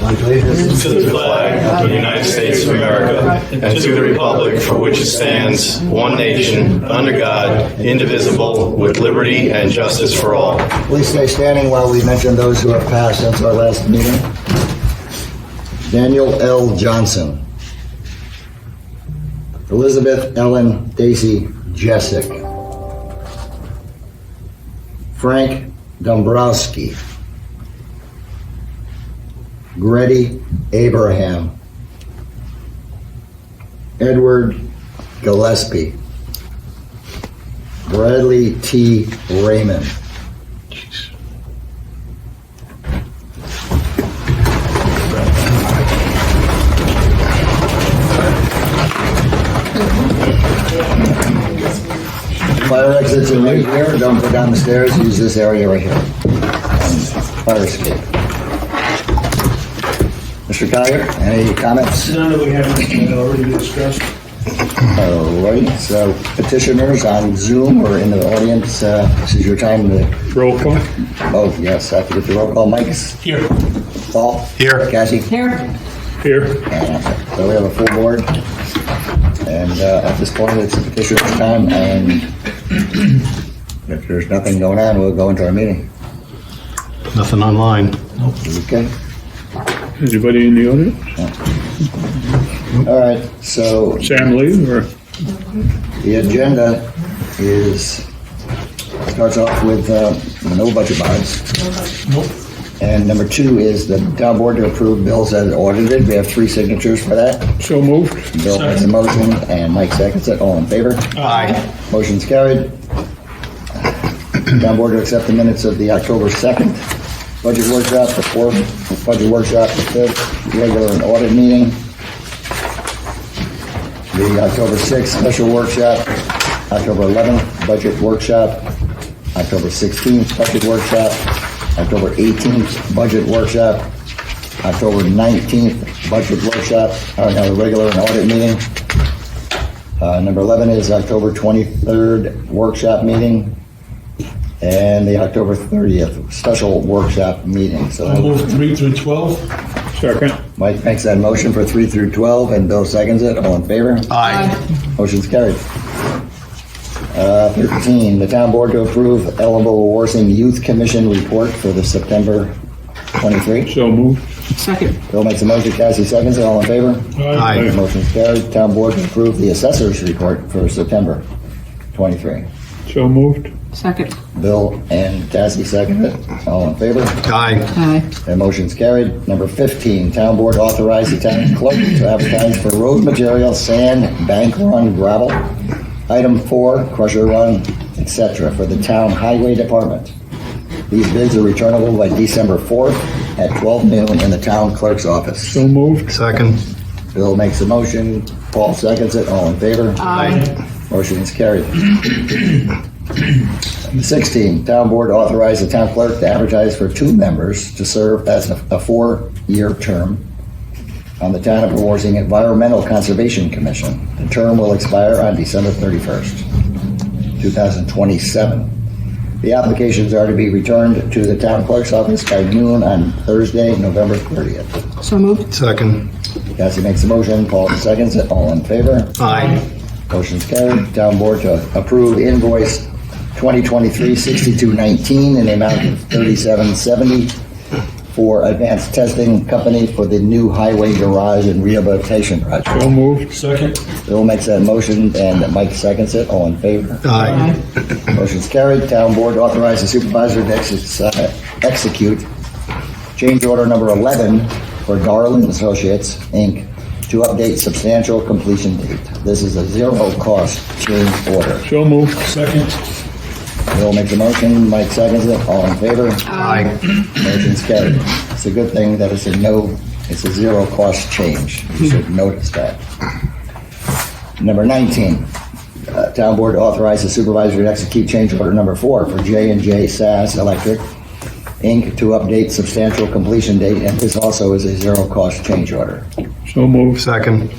allegiance to the flag of the United States of America and to the republic for which it stands, one nation, under God, indivisible, with liberty and justice for all. Please stay standing while we mention those who have passed since our last meeting. Daniel L. Johnson. Elizabeth Ellen Daisy Jessic. Frank Dombrowski. Grady Abraham. Edward Gillespie. Bradley T. Raymond. Fire exits are right here. Don't go down the stairs. Use this area right here. Fire escape. Mr. Collier, any comments? None that we haven't already discussed. All right. So petitioners on Zoom or in the audience, this is your time to... Roll call. Oh, yes. I have to get the roll call. Mike's Here. Paul? Here. Cassie? Here. Here. So we have a full board. And at this point, it's the petitioner's time. And if there's nothing going on, we'll go into our meeting. Nothing online. Okay. Anybody in the audience? All right. So Sam Lee or? the agenda starts off with no budget bonds. Nope. And number 2 is the town board to approve bills as audited. We have 3 signatures for that. So moved. Bill makes a motion and Mike seconds it. All in favor? Aye. Motion's carried. Town board to accept the minutes of the October 2nd budget workshop, the 4th budget workshop, the 5th regular and audit meeting, the October 6th special workshop, October 11th budget workshop, October 16th budget workshop, October 18th budget workshop, October 19th budget workshop, the regular and audit meeting. Number 11 is October 23rd workshop meeting, and the October 30th special workshop meeting. So I'll move 3 through 12. Second. Mike makes that motion for 3 through 12, and Bill seconds it. All in favor? Aye. Motion's carried. 13, the town board to approve eligible Wawarsing Youth Commission report for the September 23. So moved. Second. Bill makes a motion, Cassie seconds it. All in favor? Aye. Motion's carried. Town board to approve the assessor's report for September 23. So moved. Second. Bill and Cassie second it. All in favor? Aye. Aye. That motion's carried. Number 15, town board authorize the town clerk to advertise for road material, sand, bank run, gravel. Item 4, crusher run, etc. for the town highway department. These bids are returnable by December 4th at 12 noon in the town clerk's office. So moved. Second. Bill makes a motion. Paul seconds it. All in favor? Aye. Motion is carried. 16, town board authorize the town clerk to advertise for 2 members to serve as a 4-year term on the Town of Wawarsing Environmental Conservation Commission. The term will expire on December 31st, 2027. The applications are to be returned to the town clerk's office by noon on Thursday, November 30th. So moved. Second. Cassie makes a motion. Paul seconds it. All in favor? Aye. Motion's carried. Town board to approve invoice 2023-6219 in the amount of $37.70 for advanced testing company for the new highway garage and rehabilitation project. So moved. Second. Bill makes that motion and Mike seconds it. All in favor? Aye. Motion's carried. Town board authorize the supervisor to execute change order number 11 for Garland Associates, Inc., to update substantial completion date. This is a zero-cost change order. So moved. Second. Bill makes a motion, Mike seconds it. All in favor? Aye. Motion's carried. It's a good thing that it's a zero-cost change. You should notice that. Number 19, town board authorizes supervisor to execute change order number 4 for J&J SAS Electric, Inc. to update substantial completion date, and this also is a zero-cost change order. So moved. Second.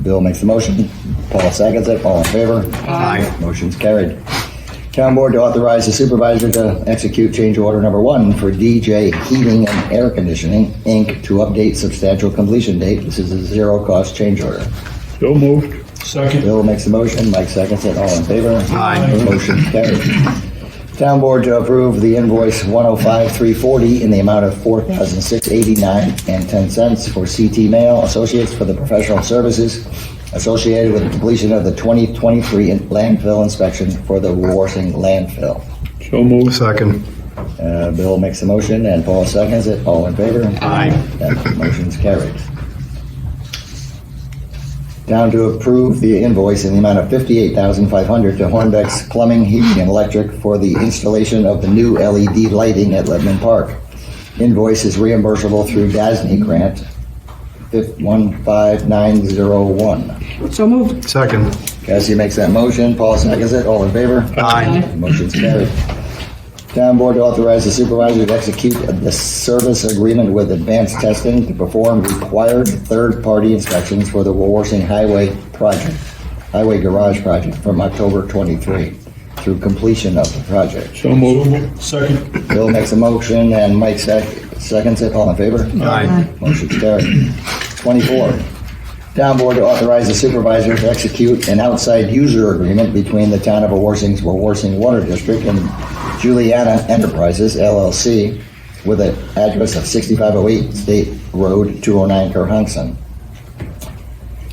Bill makes the motion. Paul seconds it. All in favor? Aye. Motion's carried. Town Board to authorize the supervisor to execute change order number 1 for DJ Heating and Air Conditioning, Inc. to update substantial completion date. This is a zero-cost change order. So moved. Second. Bill makes the motion, Mike seconds it, all in favor? Aye. Motion carried. Town Board to approve the invoice 105-340 in the amount of $4,689.10 for CT Mail Associates for the professional services associated with the completion of the 2023 landfill inspection for the Wawarsing landfill. So moved. Second. Bill makes the motion and Paul seconds it. All in favor? Aye. That motion's carried. Down to approve the invoice in the amount of $58,500 to Hornbeck's Plumbing, Heating, and Electric for the installation of the new LED lighting at Lebanon Park. Invoice is reimbursable through DASNY grant 15901. So moved. Second. Cassie makes that motion. Paul seconds it. All in favor? Aye. Motion's carried. Town Board to authorize the supervisor to execute the service agreement with Advanced Testing to perform required third-party inspections for the Wawarsing Highway Garage project from October 23 through completion of the project. So moved. Second. Bill makes a motion and Mike seconds it. All in favor? Aye. Motion's carried. 24. Town Board to authorize the supervisor to execute an outside user agreement between the town of Wawarsing's Wawarsing Water District and Juliana Enterprises, LLC, with an address of 6508 State Road, 209, Kerhonkson.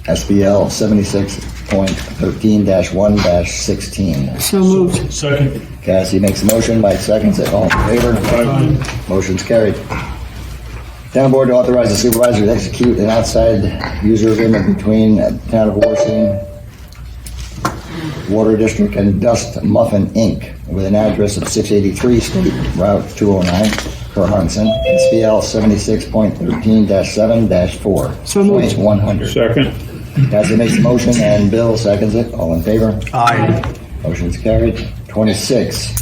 SBL 76.13-1-16. So moved. Second. Cassie makes a motion, Mike seconds it. All in favor? Aye. Motion's carried. Town Board to authorize the supervisor to execute an outside user agreement between the town of Wawarsing Water District and Dust Muffin, Inc., with an address of 683 State Route 209, Kerhonkson, SBL 76.13-7-4. So moved. 100. Second. Cassie makes the motion and Bill seconds it. All in favor? Aye. Motion's carried. 26.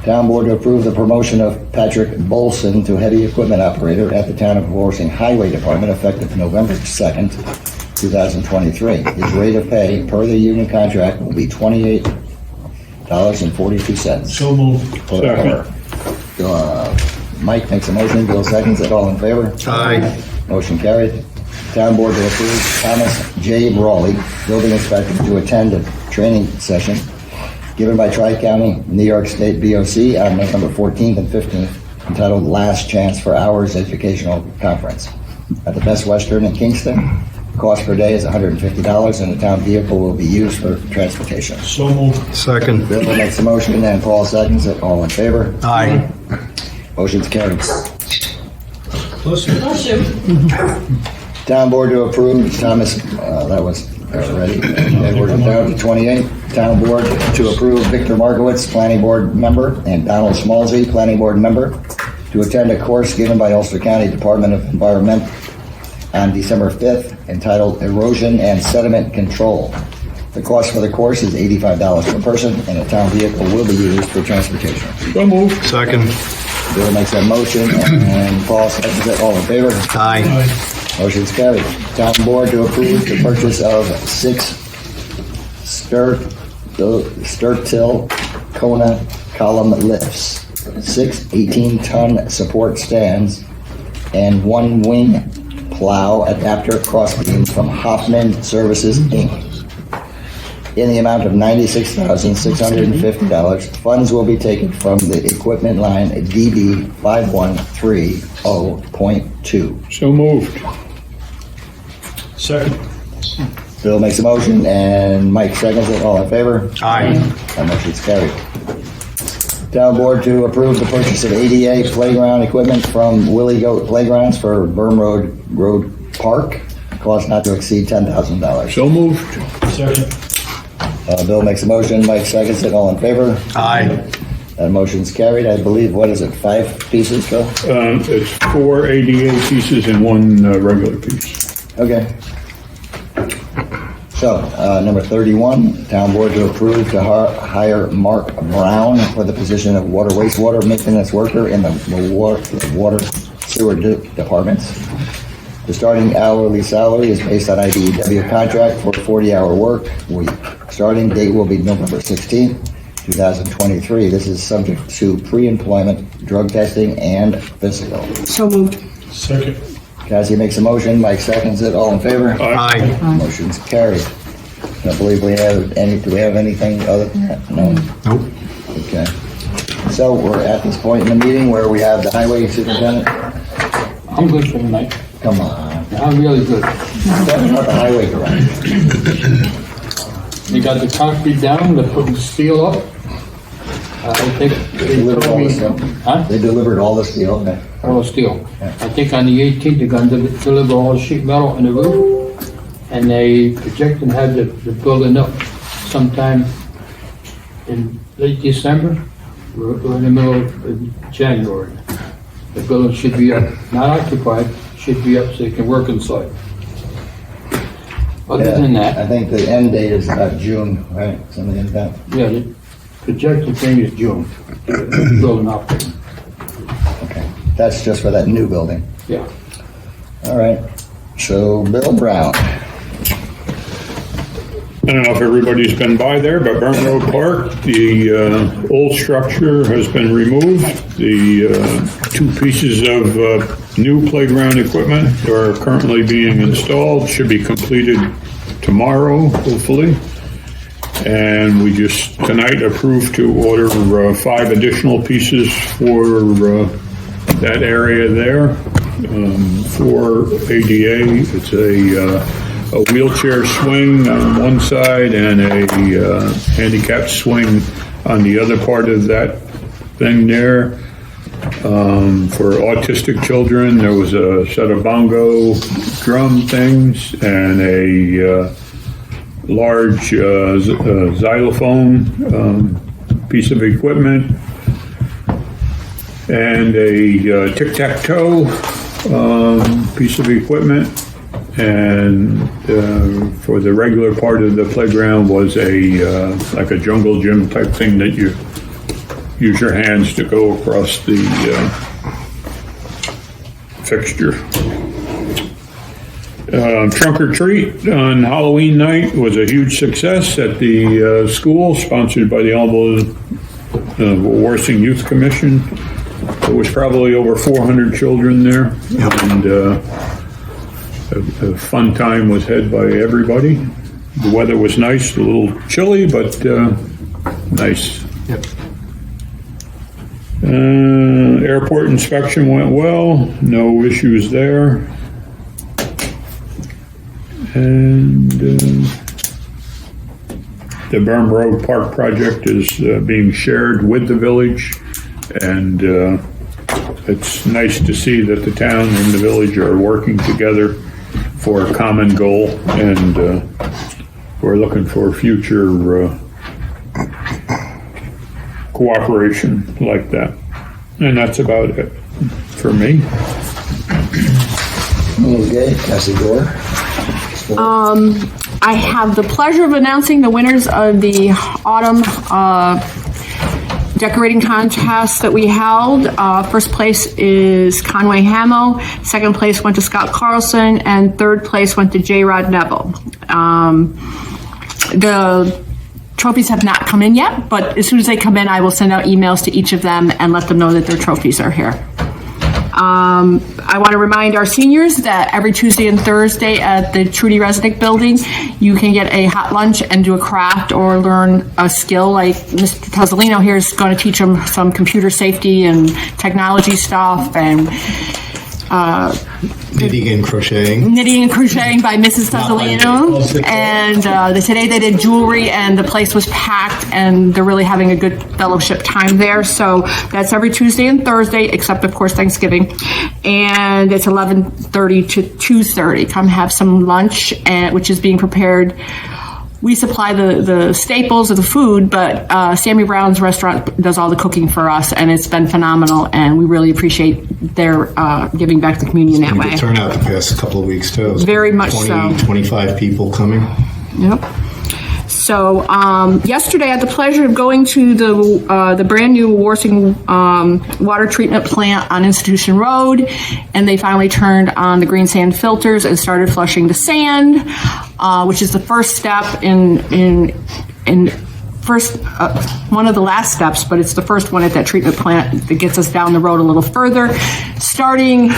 Town Board to approve the promotion of Patrick Bolson to heavy equipment operator at the town of Wawarsing Highway Department effective November 2nd, 2023. His rate of pay per the union contract will be $28.42 So moved. per hour. Mike makes a motion, Bill seconds it. All in favor? Aye. Motion carried. Town Board to approve Thomas J. Brawley, building inspector, to attend a training session given by Tri-County, New York State BOC on November 14th and 15th, entitled Last Chance for Hours Educational Conference at the Best Western in Kingston. Cost per day is $150, and the town vehicle will be used for transportation. So moved. Second. Bill makes the motion, and Paul seconds it. All in favor? Aye. Motion's carried. Bless you. Town Board to approve Thomas, that was already. Okay, we're down to 28. Town Board to approve Victor Markowitz, Planning Board member, and Donald Schmalzy, Planning Board member, to attend a course given by Ulster County Department of Environment on December 5th, entitled Erosion and Sediment Control. The cost for the course is $85 per person, and a town vehicle will be used for transportation. So moved. Second. Bill makes that motion, and Paul seconds it. All in favor? Aye. Motion's carried. Town Board to approve the purchase of 6 Sturtill Kona column lifts, 6 18-ton support stands, and 1 wing plow adapter crossbeam from Hoffman Services, Inc. in the amount of $96,650. Funds will be taken from the equipment line DB 5130.2. So moved. Second. Bill makes a motion, and Mike seconds it. All in favor? Aye. That motion's carried. Town Board to approve the purchase of ADA playground equipment from Willie Goat Playgrounds for Burn Road Park. Cost not to exceed $10,000. So moved. Second. Bill makes a motion, Mike seconds it. All in favor? Aye. That motion's carried. I believe, what is it, 5 pieces, Phil? It's 4 ADA pieces and 1 regular piece. Okay. So, number 31, Town Board to approve to hire Mark Brown for the position of water wastewater maintenance worker in the water sewer departments. The starting hourly salary is based on IBEW contract for a 40-hour work week. Starting date will be November 16th, 2023. This is subject to pre-employment drug testing and physical. So moved. Second. Cassie makes a motion, Mike seconds it, all in favor? Aye. Motion's carried. I believe we have do we have anything other than that? No? Nope. Okay. So we're at this point in the meeting where we have the highway superintendent. I'm good for tonight. Come on. I'm really good. Tell me about the highway garage. They got the concrete down, they're putting steel up. I think they Delivered all told the me, steel. huh? They delivered all the steel. Okay. All the steel. Yeah. I think on the 18th, they're gonna deliver all the sheet metal and the roof. And they project and have the building up sometime in late December. We're in the middle of January. The building should be up, not occupied, should be up so they can work inside. Other than I that, think the end date is about June, right? Something like that. yeah, the projected thing is June. Building up, Okay. That's just for that new building. yeah. All right. So Bill Brown. I don't know if everybody's been by there, but Burn Road Park, the old structure has been removed. The two pieces of new playground equipment are currently being installed, should be completed tomorrow, hopefully. And we just tonight approved to order 5 additional pieces for that area there. For ADA, it's a wheelchair swing on one side and a handicapped swing on the other part of that thing there. For autistic children, there was a set of bongo drum things and a large xylophone piece of equipment and a tic-tac-toe piece of equipment. And for the regular part of the playground was a like a jungle gym type thing that you use your hands to go across the fixture. Trunk or treat on Halloween night was a huge success at the school, sponsored by the Elmwood Wawarsing Youth Commission. There was probably over 400 children there, and a fun time was had by everybody. The weather was nice, a little chilly, but nice. Yep. Airport inspection went well, no issues there. And the Burn Road Park project is being shared with the village, and it's nice to see that the town and the village are working together for a common goal, and we're looking for future cooperation like that. And that's about it for me. Okay, Cassie Gore. I have the pleasure of announcing the winners of the autumn decorating contest that we held. First place is Conway Hamo, second place went to Scott Carlson, and third place went to J. Rod Neville. The trophies have not come in yet, but as soon as they come in, I will send out emails to each of them and let them know that their trophies are here. I want to remind our seniors that every Tuesday and Thursday at the Trudy Resnick building, you can get a hot lunch and do a craft or learn a skill. Like Mr. Tozzolino here is going to teach them some computer safety and technology stuff, and Knitting and crocheting. knitting and crocheting by Mrs. Tozzolino. And today they did jewelry, and the place was packed, and they're really having a good fellowship time there. So that's every Tuesday and Thursday, except of course Thanksgiving. And it's 11:30 to 2:30. Come have some lunch, which is being prepared. We supply the staples of the food, but Sammy Brown's restaurant does all the cooking for us, and it's been phenomenal, and we really appreciate their giving back to the community in that way. Good turnout the past couple of weeks, too. Very much so. 25 people coming. Yep. So yesterday I had the pleasure of going to the brand new Wawarsing water treatment plant on Institution Road, and they finally turned on the green sand filters and started flushing the sand, which is the first step in one of the last steps, but it's the first one at that treatment plant that gets us down the road a little further. Starting,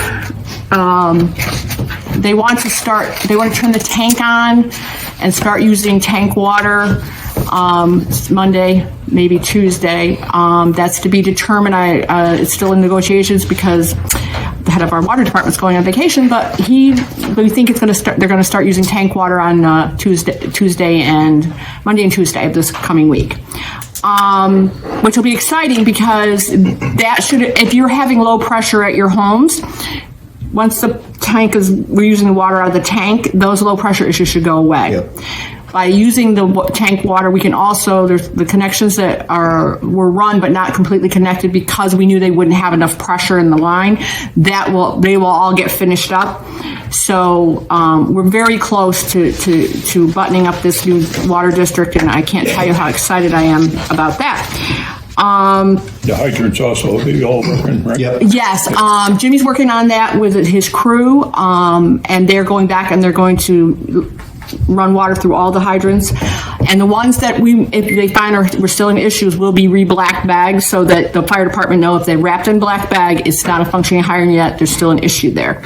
they want to turn the tank on and start using tank water Monday, maybe Tuesday. That's to be determined. It's still in negotiations because the head of our water department is going on vacation, but we think it's going to start. They're going to start using tank water on Tuesday and Monday and Tuesday of this coming week, which will be exciting because that should, if you're having low pressure at your homes, once we're using the water out of the tank, those low pressure issues should go away. Yep. By using the tank water, we can also, there's the connections that were run but not completely connected because we knew they wouldn't have enough pressure in the line. They will all get finished up. So we're very close to buttoning up this new water district, and I can't tell you how excited I am about that. The hydrants also, they all working, right? Yep. Yes, Jimmy's working on that with his crew, and they're going back and they're going to run water through all the hydrants, and the ones that if they find we're still in issues, will be black bagged so that the fire department know if they're wrapped in black bag, it's not a functioning hydrant yet, there's still an issue there.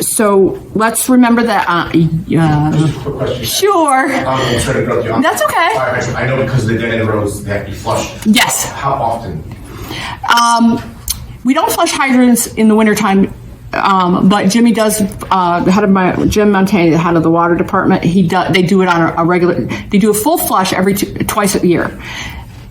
So let's remember that. Just a quick question. Sure. I'm sorry to interrupt you. That's okay. I know because of the dead end roads that you flush. Yes. How often? We don't flush hydrants in the wintertime. But Jimmy does, the head of Jim Montani, the head of the water department, they do it on a regular, they do a full flush twice a year.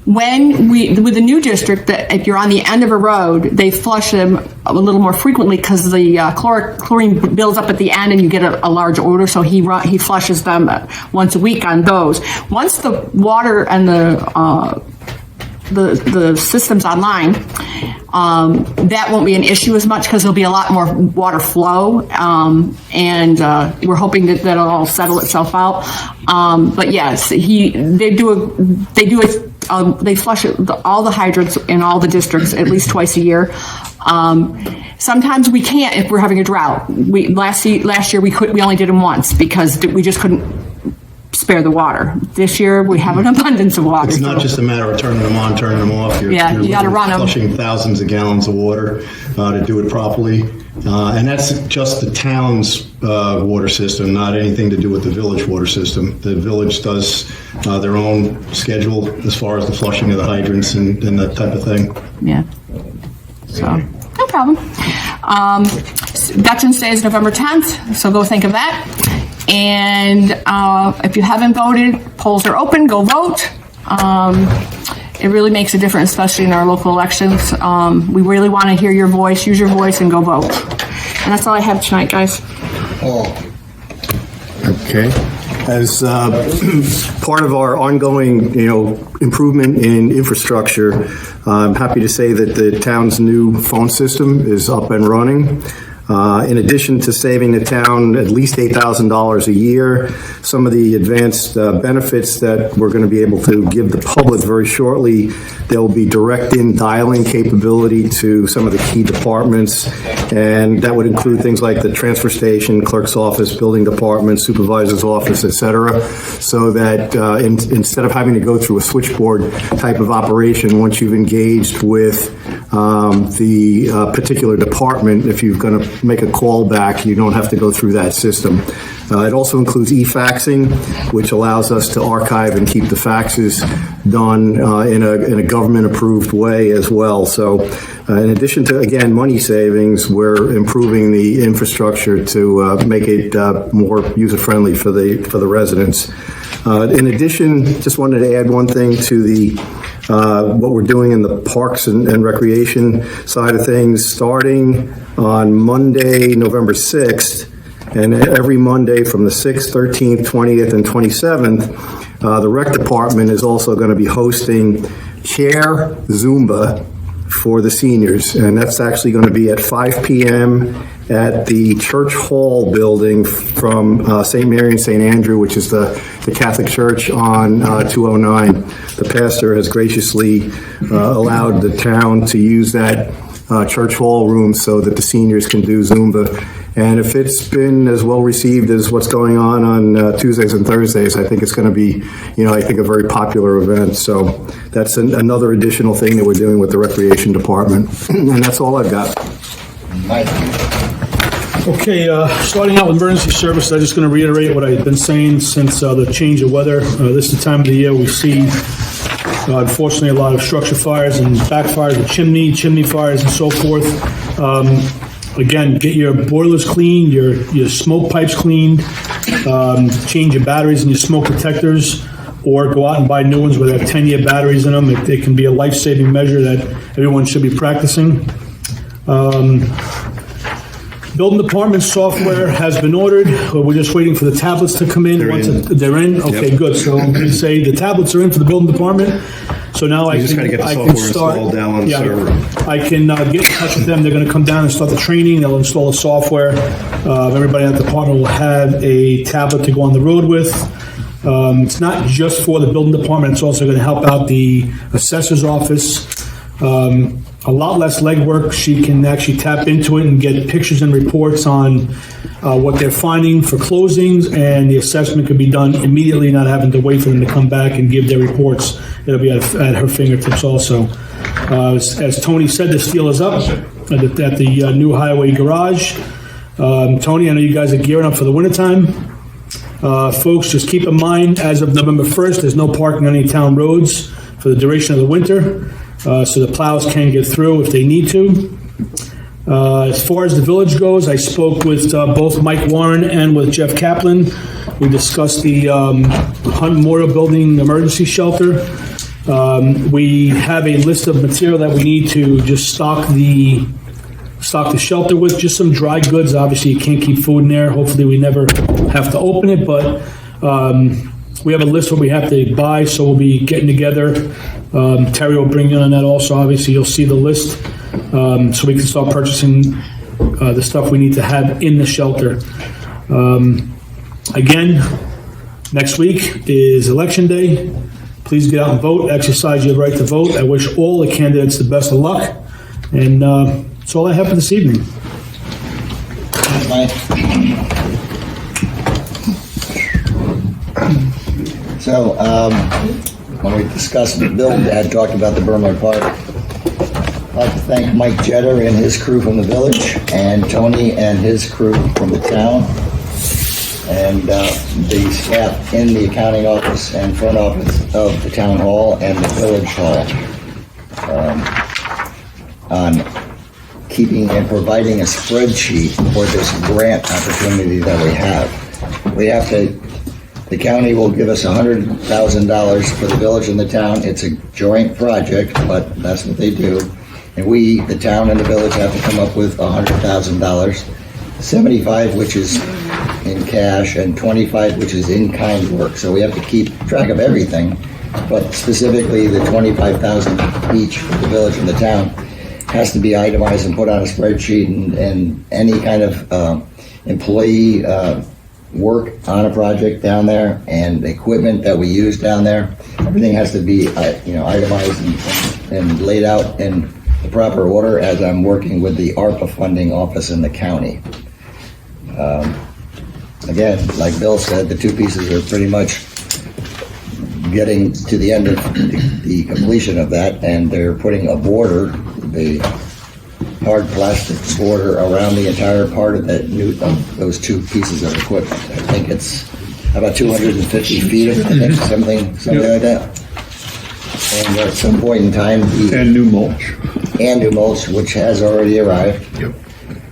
With the new district, that if you're on the end of a road, they flush them a little more frequently because the chlorine builds up at the end and you get a large odor, so he flushes them once a week on those. Once the water and the system's online, that won't be an issue as much because there'll be a lot more water flow, and we're hoping that that'll all settle itself out. But yes, they flush all the hydrants in all the districts at least twice a year. Sometimes we can't if we're having a drought. Last year we only did them once because we just couldn't spare the water. This year we have an abundance of water. It's not just a matter of turning them on, turning them off. You're you got to run them. Flushing thousands of gallons of water to do it properly. And that's just the town's water system, not anything to do with the village water system. The village does their own schedule as far as the flushing of the hydrants and that type of thing. Yeah. So, no problem. Veterans Day is November 10th, so go think of that. And if you haven't voted, polls are open, go vote. It really makes a difference, especially in our local elections. We really want to hear your voice, use your voice, and go vote. And that's all I have tonight, guys. Okay. As part of our ongoing, improvement in infrastructure, I'm happy to say that the town's new phone system is up and running. In addition to saving the town at least $8,000 a year, some of the advanced benefits that we're going to be able to give the public very shortly, there will be direct-in dialing capability to some of the key departments, and that would include things like the transfer station, clerk's office, building department, supervisor's office, etc., so that instead of having to go through a switchboard type of operation, once you've engaged with the particular department, if you're going to make a call back, you don't have to go through that system. It also includes e-faxing, which allows us to archive and keep the faxes done in a government-approved way as well. So in addition to, again, money savings, we're improving the infrastructure to make it more user-friendly for the residents. In addition, just wanted to add one thing to the what we're doing in the parks and recreation side of things. Starting on Monday, November 6th, and every Monday from the 6th, 13th, 20th, and 27th, the rec department is also going to be hosting Chair Zumba for the seniors, and that's actually going to be at 5 p.m. at the Church Hall building from St. Mary and St. Andrew, which is the Catholic Church on 209. The pastor has graciously allowed the town to use that church hall room so that the seniors can do Zumba. And if it's been as well received as what's going on Tuesdays and Thursdays, I think it's going to be, I think a very popular event. So that's another additional thing that we're doing with the Recreation Department. And that's all I've got. Mike? Okay, starting out with emergency services, I'm just going to reiterate what I've been saying since the change of weather. This is the time of the year we see, unfortunately, a lot of structure fires and backfires of chimney fires and so forth. Again, get your boilers cleaned, your smoke pipes cleaned, change your batteries and your smoke detectors, or go out and buy new ones where they have 10-year batteries in them. It can be a life-saving measure that everyone should be practicing. Building department software has been ordered. We're just waiting for the tablets to come in. They're in? Okay, good. So I'm going to say the tablets are in for the building department. So now You just gotta get the software installed down on the server. I can get in touch with them. They're going to come down and start the training. They'll install the software. Everybody at the department will have a tablet to go on the road with. It's not just for the building department. It's also going to help out the assessor's office. A lot less legwork. She can actually tap into it and get pictures and reports on what they're finding for closings, and the assessment could be done immediately, not having to wait for them to come back and give their reports. It'll be at her fingertips also. As Tony said, the steel is up at the new highway garage. Tony, I know you guys are gearing up for the wintertime. Folks, just keep in mind, as of November 1st, there's no parking on any town roads for the duration of the winter. So the plows can get through if they need to. As far as the village goes, I spoke with both Mike Warren and with Jeff Kaplan. We discussed the Hunt Memorial Building emergency shelter. We have a list of material that we need to just stock the shelter with, just some dry goods. Obviously, you can't keep food in there. Hopefully, we never have to open it, but we have a list what we have to buy, so we'll be getting together. Terry will bring you on that also. Obviously, you'll see the list, so we can start purchasing the stuff we need to have in the shelter. Again, next week is Election Day. Please get out and vote. Exercise your right to vote. I wish all the candidates the best of luck. And that's all I have for this evening. Mike? So, when we discussed, Bill had talked about the Burnley Park. I'd like to thank Mike Jetter and his crew from the village, and Tony and his crew from the town, and the staff in the accounting office and front office of the town hall and the village hall on keeping and providing a spreadsheet for this grant opportunity that we have. We have to. The county will give us $100,000 for the village and the town. It's a joint project, but that's what they do. And we, the town and the village, have to come up with $100,000, 75 which is in cash and 25 which is in kind work. So we have to keep track of everything, but specifically the 25,000 each for the village and the town has to be itemized and put on a spreadsheet, and any kind of employee work on a project down there and equipment that we use down there, everything has to be itemized and laid out in the proper order as I'm working with the ARPA funding office in the county. Again, like Bill said, the two pieces are pretty much getting to the end of the completion of that, and they're putting a border, the hard plastic border around the entire part of that those two pieces of equipment. I think it's about 250 feet, I think, something like that. And at some point in time, And new mulch. which has already arrived. Yep.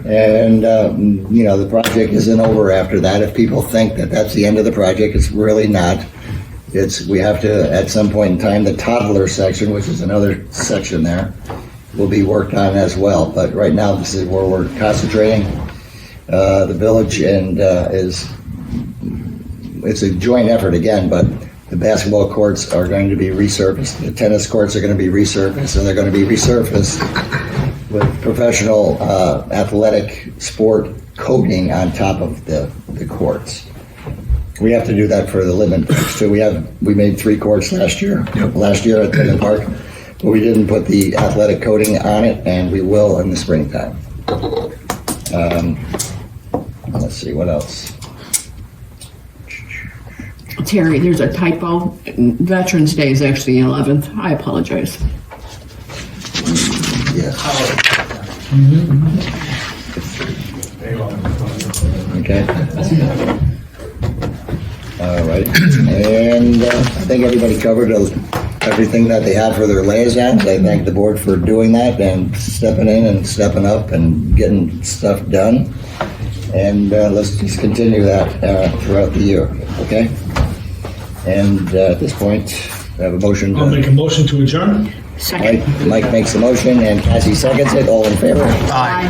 And the project isn't over after that. If people think that that's the end of the project, it's really not. We have to, at some point in time, the toddler section, which is another section there, will be worked on as well. But right now, this is where we're concentrating. The village and it's a joint effort again, but the basketball courts are going to be resurfaced. The tennis courts are going to be resurfaced, and they're going to be resurfaced with professional athletic sport coating on top of the courts. We have to do that for the Lippman Parks too. We made 3 courts last year. Yep. Last year at Lippman Park. We didn't put the athletic coating on it, and we will in the springtime. Let's see, what else? Terry, there's a typo. Veterans Day is actually the 11th. I apologize. Yeah. Okay. All right. And I think everybody covered everything that they had for their liaisons. I thank the board for doing that and stepping in and stepping up and getting stuff done. And let's just continue that throughout the year, okay? And at this point, I have a motion. I'll make a motion to adjourn. Second. Mike makes the motion and Cassie seconds it. All in favor? Aye.